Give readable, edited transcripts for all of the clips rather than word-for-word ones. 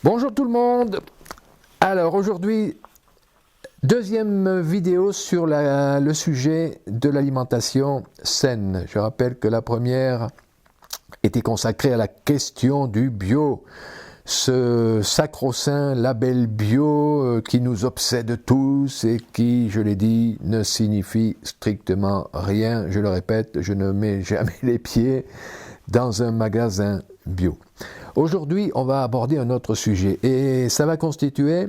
Bonjour tout le monde. Alors aujourd'hui, deuxième vidéo sur le sujet de l'alimentation saine. Je rappelle que la première était consacrée à la question du bio, ce sacro-saint label bio qui nous obsède tous et qui, je l'ai dit, ne signifie strictement rien. Je le répète, je ne mets jamais les pieds dans un magasin bio. Aujourd'hui, on va aborder un autre sujet et ça va constituer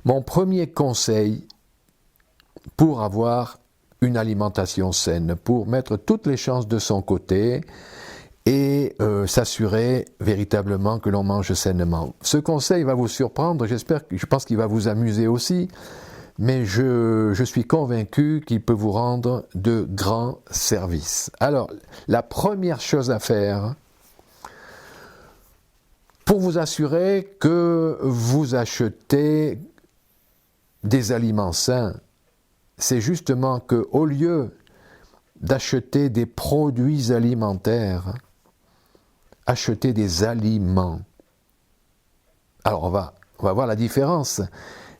mon premier conseil pour avoir une alimentation saine, pour mettre toutes les chances de son côté et s'assurer véritablement que l'on mange sainement. Ce conseil va vous surprendre, je pense qu'il va vous amuser aussi, mais je suis convaincu qu'il peut vous rendre de grands services. Alors, la première chose à faire, pour vous assurer que vous achetez des aliments sains, c'est justement qu'au lieu d'acheter des produits alimentaires, achetez des aliments. Alors on va voir la différence,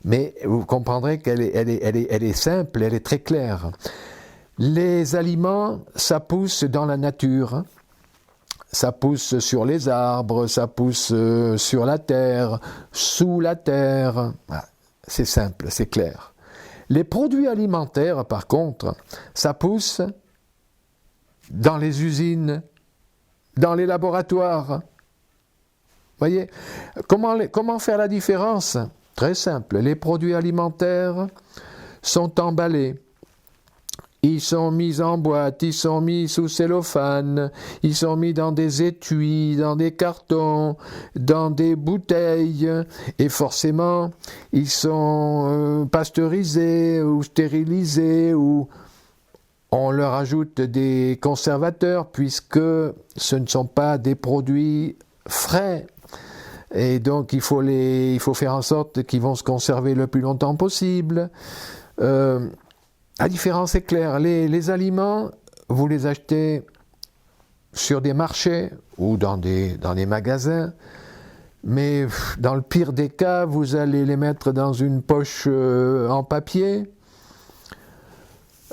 mais vous comprendrez qu'elle est simple, elle est très claire. Les aliments, ça pousse dans la nature. Ça pousse sur les arbres, ça pousse sur la terre, sous la terre. Voilà. C'est simple, c'est clair. Les produits alimentaires, par contre, ça pousse dans les usines, dans les laboratoires. Voyez, comment faire la différence? Très simple. Les produits alimentaires sont emballés. Ils sont mis en boîte, ils sont mis sous cellophane, ils sont mis dans des étuis, dans des cartons, dans des bouteilles, et forcément, ils sont pasteurisés ou stérilisés, ou on leur ajoute des conservateurs, puisque ce ne sont pas des produits frais. Et donc, il faut faire en sorte qu'ils vont se conserver le plus longtemps possible. La différence est claire, les aliments, vous les achetez sur des marchés ou dans des magasins, mais dans le pire des cas, vous allez les mettre dans une poche en papier.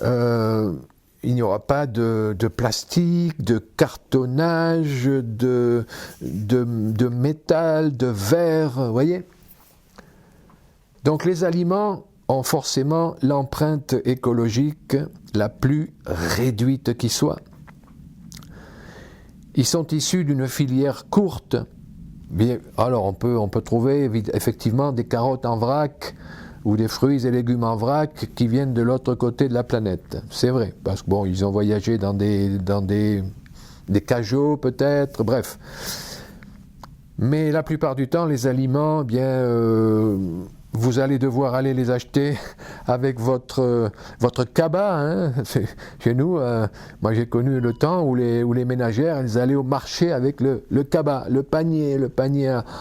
Il n'y aura pas de plastique, de cartonnage, de métal, de verre, vous voyez ? Donc les aliments ont forcément l'empreinte écologique la plus réduite qui soit. Ils sont issus d'une filière courte. Bien, alors on peut trouver effectivement des carottes en vrac ou des fruits et légumes en vrac qui viennent de l'autre côté de la planète. C'est vrai, parce que bon, ils ont voyagé dans des cajots peut-être, bref. Mais la plupart du temps, les aliments, vous allez devoir aller les acheter avec votre cabas. Hein. Chez nous, moi j'ai connu le temps où les ménagères, elles allaient au marché avec le cabas, le panier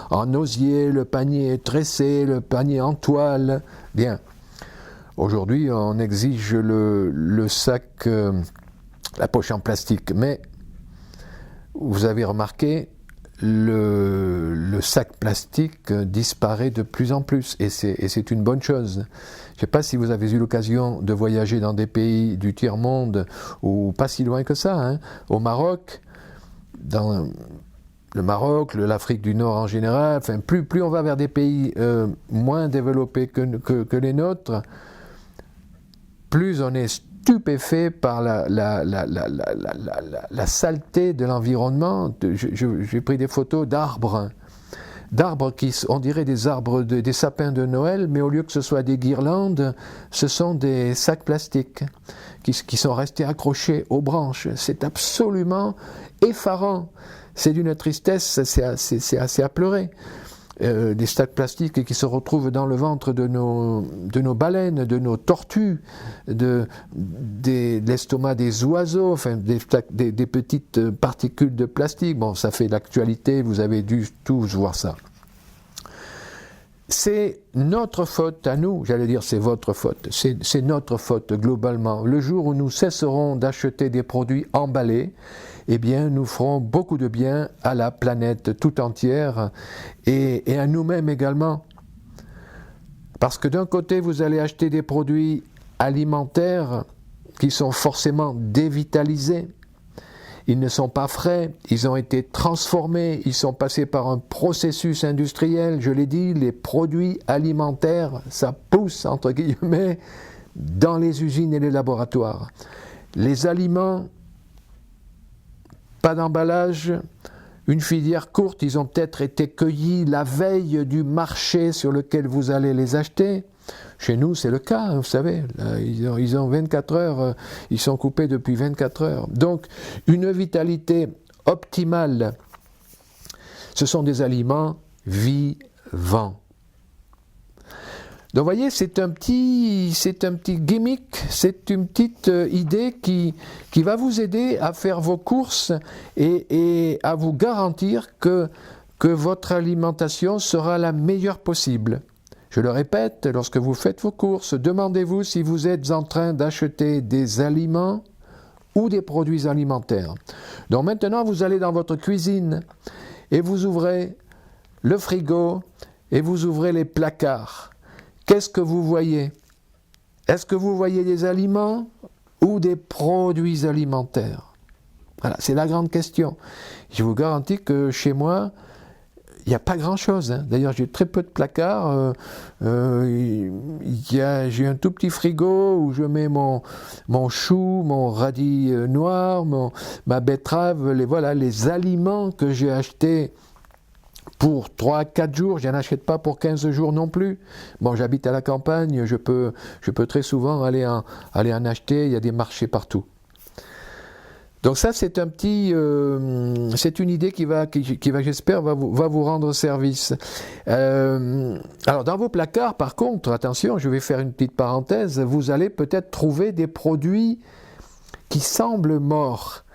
en osier, le panier tressé, le panier en toile. Bien. Aujourd'hui, on exige le sac, la poche en plastique. Mais vous avez remarqué, le sac plastique disparaît de plus en plus et c'est une bonne chose. Je ne sais pas si vous avez eu l'occasion de voyager dans des pays du tiers-monde ou pas si loin que ça, hein, au Maroc, dans le Maroc, l'Afrique du Nord en général, enfin, plus on va vers des pays moins développés que les nôtres, plus on est stupéfait par la saleté de l'environnement. J'ai pris des photos d'arbres qui, on dirait des arbres, des sapins de Noël, mais au lieu que ce soit des guirlandes, ce sont des sacs plastiques qui sont restés accrochés aux branches. C'est absolument effarant. C'est d'une tristesse, c'est assez à pleurer. Des sacs plastiques qui se retrouvent dans le ventre de nos baleines, de nos tortues, de l'estomac des oiseaux, enfin des petites particules de plastique. Bon, ça fait l'actualité, vous avez dû tous voir ça. c'est notre faute à nous, j'allais dire c'est votre faute, c'est notre faute globalement. Le jour où nous cesserons d'acheter des produits emballés, eh bien nous ferons beaucoup de bien à la planète tout entière et à nous-mêmes également. Parce que d'un côté, vous allez acheter des produits alimentaires qui sont forcément dévitalisés. Ils ne sont pas frais, ils ont été transformés, ils sont passés par un processus industriel. Je l'ai dit, les produits alimentaires, ça pousse, entre guillemets, dans les usines et les laboratoires. Les aliments, pas d'emballage, une filière courte, ils ont peut-être été cueillis la veille du marché sur lequel vous allez les acheter. Chez nous, c'est le cas, vous savez, là, ils ont 24 heures, ils sont coupés depuis 24 heures. Donc, une vitalité optimale, ce sont des aliments vivants. Donc, vous voyez, c'est un petit gimmick, c'est une petite idée qui va vous aider à faire vos courses et à vous garantir que votre alimentation sera la meilleure possible. Je le répète, lorsque vous faites vos courses, demandez-vous si vous êtes en train d'acheter des aliments ou des produits alimentaires. Donc maintenant, vous allez dans votre cuisine et vous ouvrez le frigo et vous ouvrez les placards. Qu'est-ce que vous voyez? Est-ce que vous voyez des aliments ou des produits alimentaires? Voilà, c'est la grande question. Je vous garantis que chez moi, il n'y a pas grand-chose. Hein. D'ailleurs, j'ai très peu de placards. J'ai un tout petit frigo où je mets mon chou, mon radis noir, ma betterave, les aliments que j'ai achetés pour 3-4 jours. Je n'en achète pas pour 15 jours non plus. Bon, j'habite à la campagne, je peux très souvent aller en acheter. Il y a des marchés partout. Donc ça, c'est c'est une idée qui va j'espère, va vous rendre service. Alors dans vos placards, par contre, attention, je vais faire une petite parenthèse, vous allez peut-être trouver des produits qui semblent morts,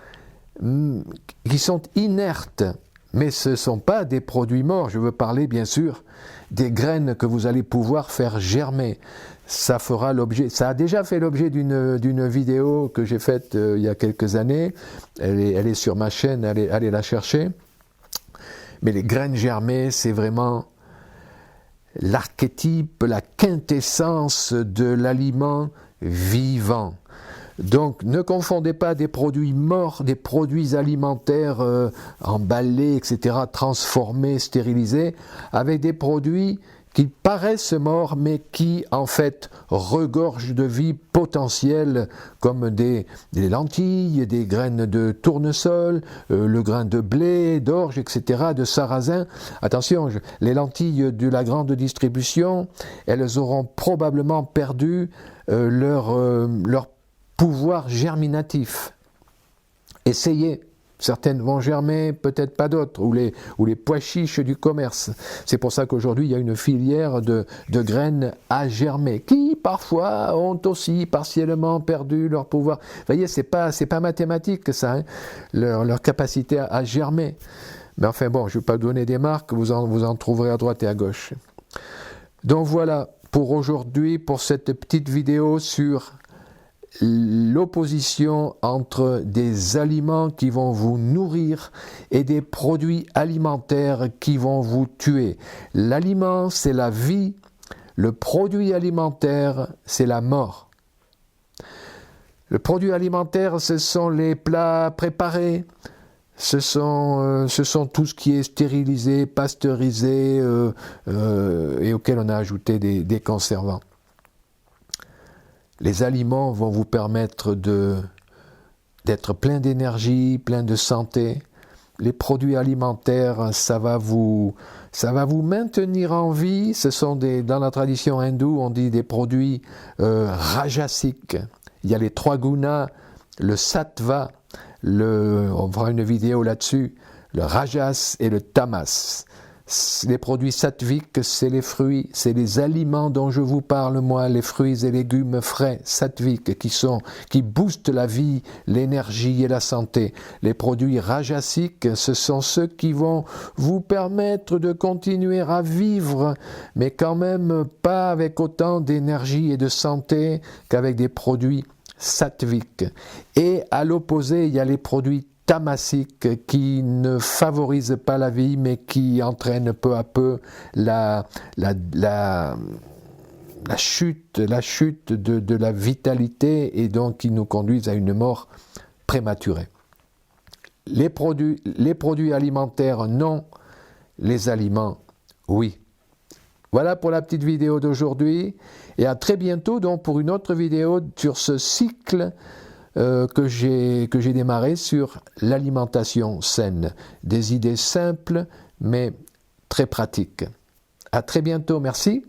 qui sont inertes, mais ce ne sont pas des produits morts. Je veux parler, bien sûr, des graines que vous allez pouvoir faire germer. Ça a déjà fait l'objet d'une vidéo que j'ai faite il y a quelques années. Elle est sur ma chaîne, allez la chercher. Mais les graines germées, c'est vraiment l'archétype, la quintessence de l'aliment vivant. Donc ne confondez pas des produits morts, des produits alimentaires emballés, etc., transformés, stérilisés, avec des produits qui paraissent morts, mais qui, en fait, regorgent de vie potentielle, comme des lentilles, des graines de tournesol, le grain de blé, d'orge, etc., de sarrasin. Attention, les lentilles de la grande distribution, elles auront probablement perdu leur pouvoir germinatif. Essayez. Certaines vont germer, peut-être pas d'autres, ou les pois chiches du commerce. C'est pour ça qu'aujourd'hui, il y a une filière de graines à germer, qui parfois ont aussi partiellement perdu leur pouvoir. Vous voyez, c'est pas mathématique ça, hein, leur capacité à germer. Mais enfin bon, je ne vais pas donner des marques, vous en trouverez à droite et à gauche. Donc voilà, pour aujourd'hui, pour cette petite vidéo sur l'opposition entre des aliments qui vont vous nourrir et des produits alimentaires qui vont vous tuer. L'aliment, c'est la vie. Le produit alimentaire, c'est la mort. Le produit alimentaire, ce sont les plats préparés. Ce sont tout ce qui est stérilisé, pasteurisé et auquel on a ajouté des conservants. Les aliments vont vous permettre d'être plein d'énergie, plein de santé. Les produits alimentaires, ça va vous maintenir en vie. Ce sont dans la tradition hindoue, on dit des produits rajasiques. Il y a les 3 gunas, le sattva, on fera une vidéo là-dessus, le rajas et le tamas. Les produits sattviques, c'est les fruits, c'est les aliments dont je vous parle moi, les fruits et légumes frais, sattviques, qui boostent la vie, l'énergie et la santé. Les produits rajasiques, ce sont ceux qui vont vous permettre de continuer à vivre, mais quand même pas avec autant d'énergie et de santé qu'avec des produits sattviques. Et à l'opposé, il y a les produits tamasiques qui ne favorisent pas la vie, mais qui entraînent peu à peu la chute de la vitalité et donc qui nous conduisent à une mort prématurée. Les produits alimentaires, non. Les aliments, oui. Voilà pour la petite vidéo d'aujourd'hui et à très bientôt donc pour une autre vidéo sur ce cycle que j'ai démarré sur l'alimentation saine. Des idées simples mais très pratiques. À très bientôt, merci.